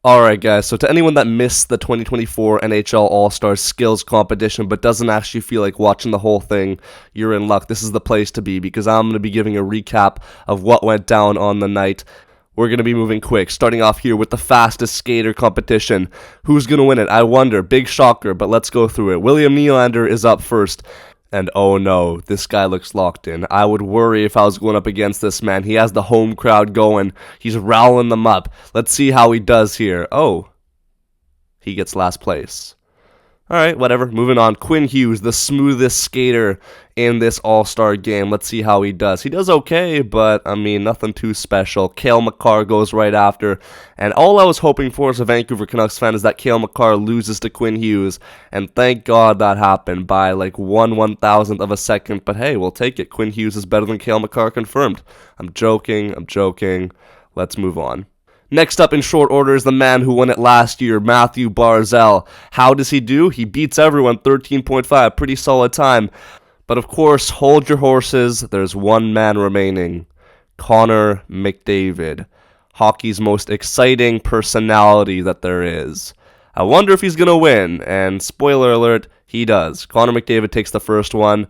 Alright guys, so to anyone that missed the 2024 NHL All-Star Skills Competition but doesn't actually feel like watching the whole thing, you're in luck. This is the place to be because I'm going to be giving a recap of what went down on the night. We're going to be moving quick, starting off here with the fastest skater competition. Who's going to win it? I wonder. Big shocker, but let's go through it. William Nylander is up first. And oh no, this guy looks locked in. I would worry if I was going up against this man. He has the home crowd going. He's rallying them up. Let's see how he does here. Oh, he gets last place. Alright, whatever. Moving on. Quinn Hughes, the smoothest skater in this All-Star game. Let's see how he does. He does okay, but, I mean, nothing too special. Cale Makar goes right after. And all I was hoping for as a Vancouver Canucks fan is that Cale Makar loses to Quinn Hughes. And thank God that happened by like 1/1000th of a second. But hey, we'll take it. Quinn Hughes is better than Cale Makar, confirmed. I'm joking. Let's move on. Next up in short order is the man who won it last year, Matthew Barzal. How does he do? He beats everyone, 13.5, pretty solid time. But of course, hold your horses, there's one man remaining, Connor McDavid, hockey's most exciting personality that there is. I wonder if he's going to win, and spoiler alert, he does. Connor McDavid takes the first one.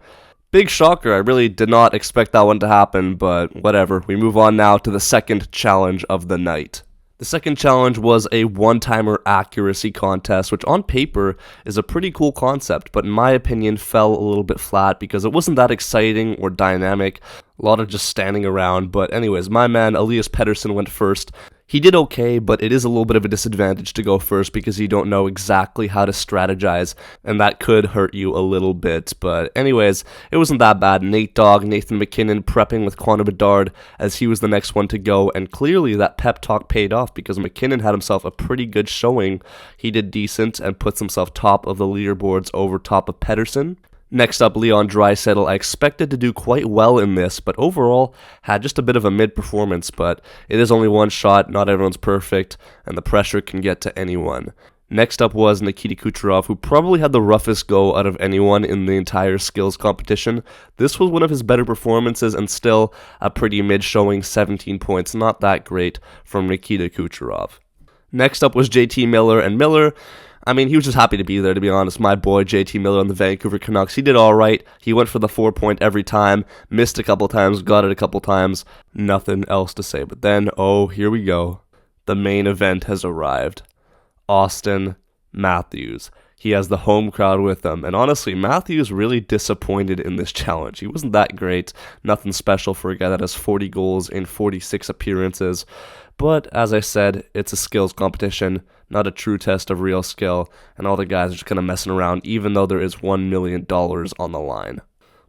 Big shocker, I really did not expect that one to happen, but whatever. We move on now to the second challenge of the night. The second challenge was a one-timer accuracy contest, which on paper is a pretty cool concept, but in my opinion fell a little bit flat because it wasn't that exciting or dynamic. A lot of just standing around, but anyways, my man Elias Pettersson went first. He did okay, but it is a little bit of a disadvantage to go first because you don't know exactly how to strategize, and that could hurt you a little bit. But anyways, it wasn't that bad. Nathan Mackinnon prepping with Connor Bedard as he was the next one to go, and clearly that pep talk paid off because McKinnon had himself a pretty good showing. He did decent and puts himself top of the leaderboards over top of Pettersson. Next up, Leon Draisaitl. I expected to do quite well in this, but overall had just a bit of a mid-performance, but it is only one shot, not everyone's perfect, and the pressure can get to anyone. Next up was Nikita Kucherov, who probably had the roughest go out of anyone in the entire skills competition. This was one of his better performances and still a pretty mid-showing, 17 points, not that great from Nikita Kucherov. Next up was JT Miller, and Miller, I mean, he was just happy to be there, to be honest. My boy, JT Miller on the Vancouver Canucks, he did all right. He went for the 4-point every time, missed a couple times, got it a couple times. Nothing else to say. But then, oh, here we go. The main event has arrived. Auston Metthews. He has the home crowd with him. And honestly, Matthews really disappointed in this challenge. He wasn't that great. Nothing special for a guy that has 40 goals in 46 appearances. But as I said, it's a skills competition, not a true test of real skill, and all the guys are just kind of messing around, even though there is $1 million on the line.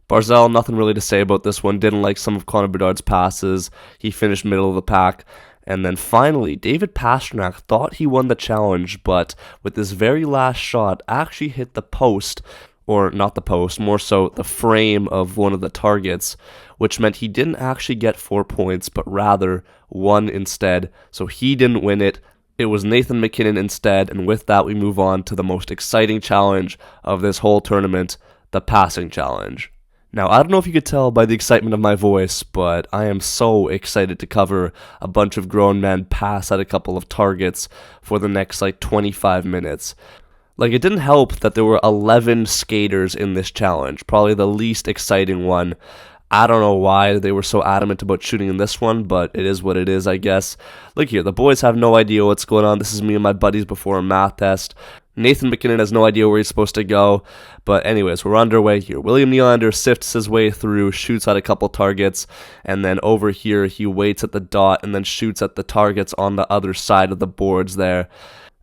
Barzal, nothing really to say about this one. Didn't like some of Connor Bedard's passes. He finished middle of the pack. And then finally, David Pastrnak thought he won the challenge, but with this very last shot, actually hit the post, or not the post, more so the frame of one of the targets, which meant he didn't actually get 4 points, but rather 1 instead. So he didn't win it. It was Nathan Mackinnon instead, and with that we move on to the most exciting challenge of this whole tournament, the passing challenge. Now, I don't know if you could tell by the excitement of my voice, but I am so excited to cover a bunch of grown men pass at a couple of targets for the next 25 minutes. It didn't help that there were 11 skaters in this challenge, probably the least exciting one. I don't know why they were so adamant about shooting in this one, but it is what it is, I guess. Look here, the boys have no idea what's going on. This is me and my buddies before a math test. Nathan Mackinnon has no idea where he's supposed to go. But anyways, we're underway here. William Nylander sifts his way through, shoots at a couple targets, and then over here he waits at the dot and then shoots at the targets on the other side of the boards there.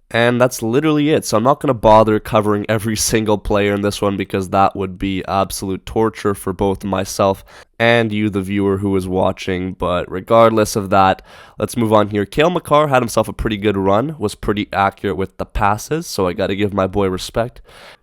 And that's literally it. So I'm not going to bother covering every single player in this one because that would be absolute torture for both myself and you, the viewer who is watching. But regardless of that, let's move on here. Cale Makar had himself a pretty good run, was pretty accurate with the passes, so I got to give my boy respect.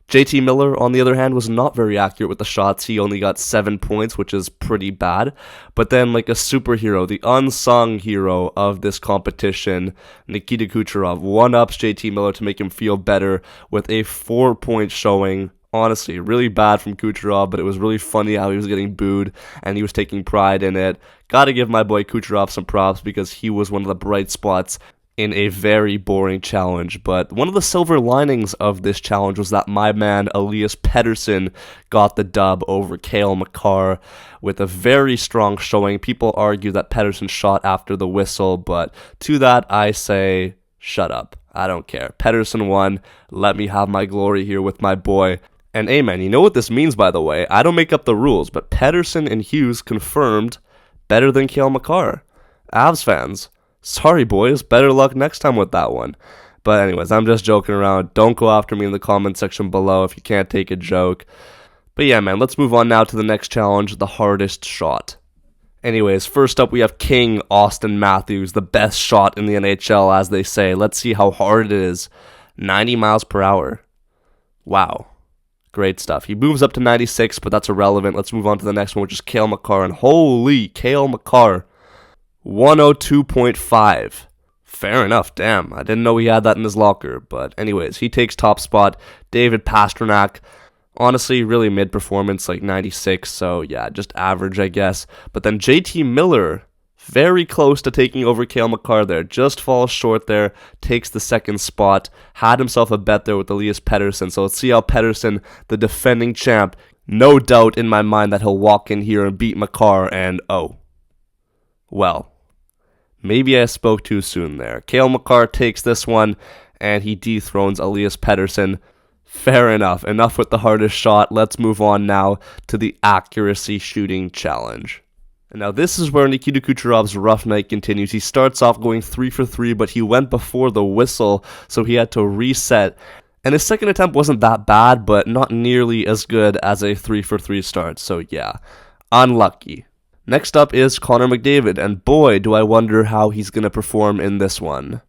JT Miller, on the other hand, was not very accurate with the shots. He only got 7 points, which is pretty bad. But then, like a superhero, the unsung hero of this competition, Nikita Kucherov, one-ups JT Miller to make him feel better with a 4-point showing. Honestly, really bad from Kucherov, but it was really funny how he was getting booed, and he was taking pride in it. Gotta give my boy Kucherov some props because he was one of the bright spots in a very boring challenge. But one of the silver linings of this challenge was that my man Elias Pettersson got the dub over Cale Makar with a very strong showing. People argue that Pettersson shot after the whistle, but to that I say, shut up. I don't care. Pettersson won. Let me have my glory here with my boy. And amen. You know what this means, by the way? I don't make up the rules, but Pettersson and Hughes confirmed better than Cale Makar. Avs fans, sorry boys, better luck next time with that one. But anyways, I'm just joking around. Don't go after me in the comment section below if you can't take a joke. But yeah, man, let's move on now to the next challenge, the hardest shot. Anyways, first up we have King Auston Metthews, the best shot in the NHL, as they say. Let's see how hard it is. 90 miles per hour. Wow. Great stuff. He moves up to 96, but that's irrelevant. Let's move on to the next one, which is Cale Makar. And holy, Cale Makar, 102.5. Fair enough, damn. I didn't know he had that in his locker. But anyways, he takes top spot. David Pastrnak, honestly, really mid-performance, like 96. So yeah, just average, I guess. But then JT Miller, very close to taking over Cale Makar there. Just falls short there. Takes the second spot. Had himself a bet there with Elias Pettersson. So let's see how Pettersson, the defending champ, no doubt in my mind that he'll walk in here and beat Makar. And oh, well, maybe I spoke too soon there. Cale Makar takes this one and he dethrones Elias Pettersson. Fair enough. Enough with the hardest shot. Let's move on now to the accuracy shooting challenge. And now this is where Nikita Kucherov's rough night continues. He starts off going 3 for 3, but he went before the whistle, so he had to reset. And his second attempt wasn't that bad, but not nearly as good as a 3 for 3 start. So yeah, unlucky. Next up is Connor McDavid, and boy, do I wonder how he's going to perform in this one.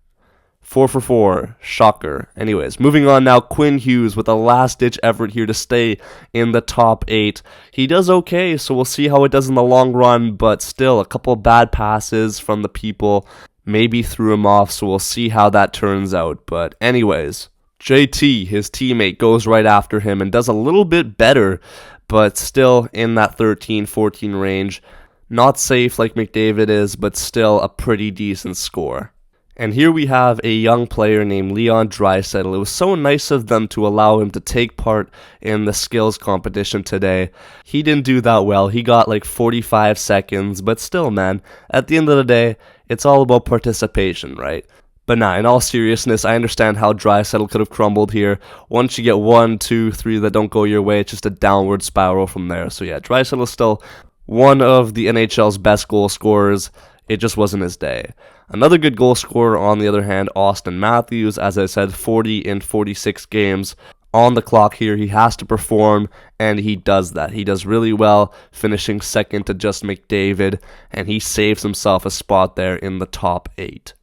4 for 4. Shocker. Anyways, moving on now, Quinn Hughes with a last-ditch effort here to stay in the top 8. He does okay, so we'll see how it does in the long run, but still, a couple bad passes from the people maybe threw him off, so we'll see how that turns out. But anyways, JT, his teammate, goes right after him and does a little bit better, but still in that 13-14 range. Not safe like McDavid is, but still a pretty decent score. And here we have a young player named Leon Draisaitl. It was so nice of them to allow him to take part in the skills competition today. He didn't do that well. He got like 45 seconds, but still, man, at the end of the day, it's all about participation, right? But nah, in all seriousness, I understand how Draisaitl could have crumbled here. Once you get 1, 2, 3 that don't go your way, it's just a downward spiral from there. So yeah, Draisaitl is still one of the NHL's best goal scorers. It just wasn't his day. Another good goal scorer, on the other hand, Auston Metthews. As I said, 40 in 46 games on the clock here. He has to perform, and he does that. He does really well, finishing second to just McDavid, and he saves himself a spot there in the top 8.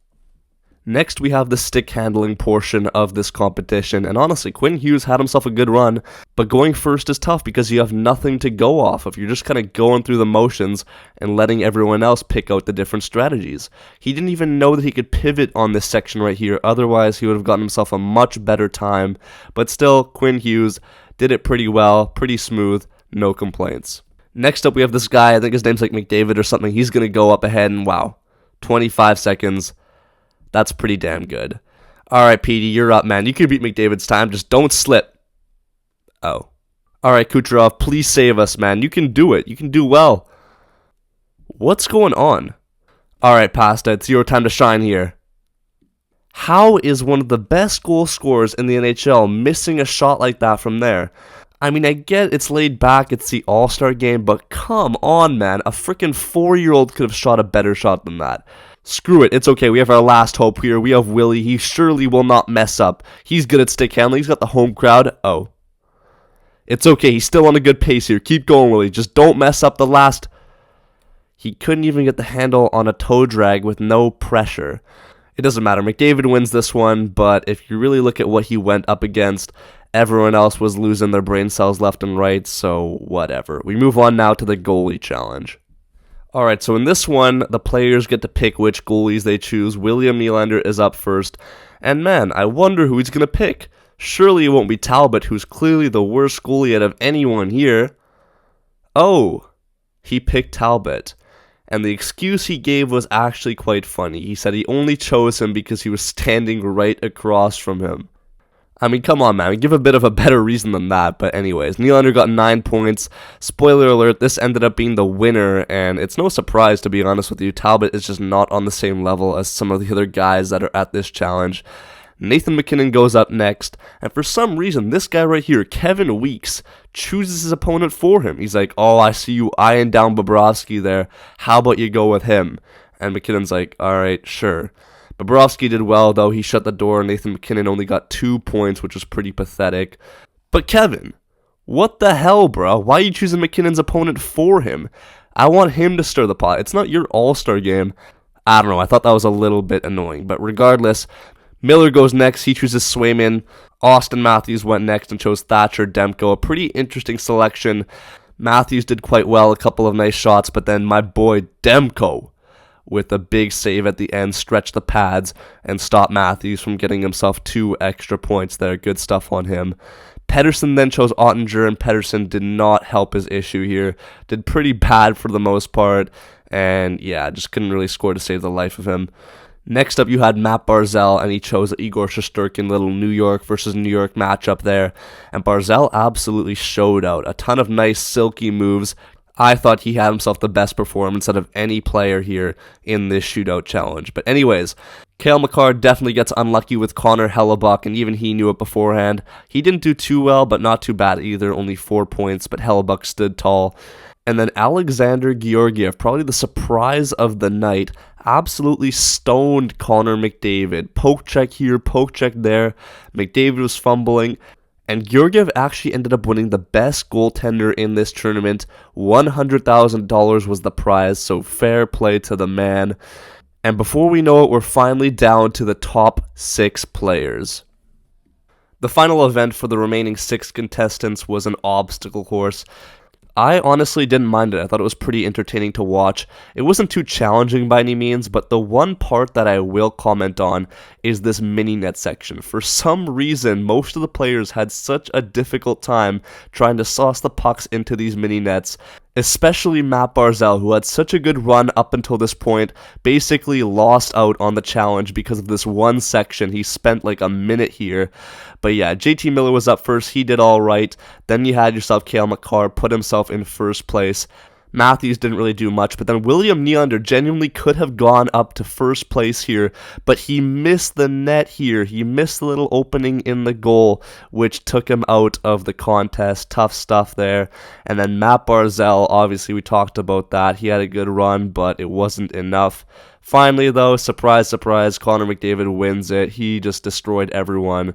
Next, we have the stick handling portion of this competition, and honestly, Quinn Hughes had himself a good run, but going first is tough because you have nothing to go off of. You're just kind of going through the motions and letting everyone else pick out the different strategies. He didn't even know that he could pivot on this section right here, otherwise he would have gotten himself a much better time, but still, Quinn Hughes did it pretty well, pretty smooth, no complaints. Next up, we have this guy, I think his name's like McDavid or something. He's going to go up ahead, and wow, 25 seconds. That's pretty damn good. Alright, Petey, you're up, man. You can beat McDavid's time. Just don't slip. Oh. Alright, Kucherov, please save us, man. You can do it. You can do well. What's going on? Alright, Pasta, it's your time to shine here. How is one of the best goal scorers in the NHL missing a shot like that from there? I mean, I get it's laid back, it's the All-Star game, but come on, man. A freaking 4-year-old could have shot a better shot than that. Screw it, it's okay, we have our last hope here. We have Willie, he surely will not mess up. He's good at stick handling, he's got the home crowd. Oh. It's okay, he's still on a good pace here. Keep going, Willie, just don't mess up the last. He couldn't even get the handle on a toe drag with no pressure. It doesn't matter, McDavid wins this one, but if you really look at what he went up against, everyone else was losing their brain cells left and right, so whatever. We move on now to the goalie challenge. Alright, so in this one, the players get to pick which goalies they choose. William Nylander is up first. And man, I wonder who he's going to pick. Surely it won't be Talbot, who's clearly the worst goalie out of anyone here. Oh, he picked Talbot. And the excuse he gave was actually quite funny. He said he only chose him because he was standing right across from him. I mean, come on, man. Give a bit of a better reason than that. But anyways, Nylander got 9 points. Spoiler alert, this ended up being the winner, and it's no surprise, to be honest with you. Talbot is just not on the same level as some of the other guys that are at this challenge. Nathan MacKinnon goes up next, and for some reason, this guy right here, Kevin Weeks, chooses his opponent for him. He's like, oh, I see you eyeing down Bobrovsky there. How about you go with him? And McKinnon's like, all right, sure. Bobrovsky did well, though. He shut the door. Nathan MacKinnon only got 2 points, which was pretty pathetic. But Kevin, what the hell, bro? Why are you choosing McKinnon's opponent for him? I want him to stir the pot. It's not your all-star game. I don't know. I thought that was a little bit annoying. But regardless, Miller goes next. He chooses Swayman. Auston Metthews went next and chose Thatcher Demko. A pretty interesting selection. Matthews did quite well. A couple of nice shots. But then my boy Demko, with a big save at the end, stretched the pads and stopped Matthews from getting himself 2 extra points there. Good stuff on him. Pettersson then chose Ottinger, and Pettersson did not help his issue here. Did pretty bad for the most part, and yeah, just couldn't really score to save the life of him. Next up, you had Matt Barzal, and he chose Igor Shesterkin, little New York versus New York matchup there. And Barzal absolutely showed out. A ton of nice, silky moves. I thought he had himself the best performance out of any player here in this shootout challenge. But anyways, Cale Makar definitely gets unlucky with Connor Hellebuck, and even he knew it beforehand. He didn't do too well, but not too bad either. Only 4 points, but Hellebuck stood tall. And then Alexander Georgiev, probably the surprise of the night, absolutely stoned Connor McDavid. Poke check here, poke check there. McDavid was fumbling. And Georgiev actually ended up winning the best goaltender in this tournament. $100,000 was the prize, so fair play to the man. And before we know it, we're finally down to the top 6 players. The final event for the remaining 6 contestants was an obstacle course. I honestly didn't mind it. I thought it was pretty entertaining to watch. It wasn't too challenging by any means, but the one part that I will comment on is this mini net section. For some reason, most of the players had such a difficult time trying to sauce the pucks into these mini nets, especially Matt Barzal, who had such a good run up until this point, basically lost out on the challenge because of this one section. He spent like a minute here. But yeah, JT Miller was up first. He did all right. Then you had yourself Cale Makar put himself in first place. Matthews didn't really do much, but then William Nylander genuinely could have gone up to first place here, but he missed the net here. He missed the little opening in the goal, which took him out of the contest. Tough stuff there. And then Matt Barzal, obviously we talked about that. He had a good run, but it wasn't enough. Finally, though, surprise, surprise, Connor McDavid wins it. He just destroyed everyone.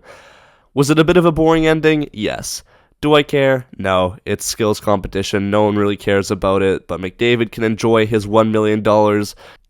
Was it a bit of a boring ending? Yes. Do I care? No, it's skills competition. No one really cares about it, but McDavid can enjoy his $1 million,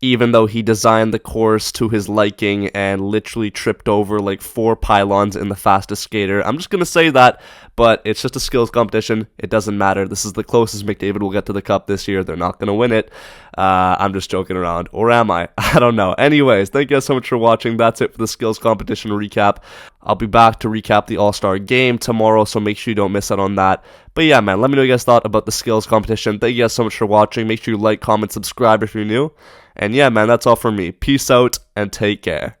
even though he designed the course to his liking and literally tripped over like 4 pylons in the fastest skater. I'm just going to say that, but it's just a skills competition. It doesn't matter. This is the closest McDavid will get to the cup this year. They're not going to win it. I'm just joking around. Or am I? I don't know. Anyways, thank you guys so much for watching. That's it for the skills competition recap. I'll be back to recap the All-Star game tomorrow, so make sure you don't miss out on that. But yeah, man, let me know what you guys thought about the skills competition. Thank you guys so much for watching. Make sure you like, comment, subscribe if you're new. And yeah, man, that's all from me. Peace out, and take care.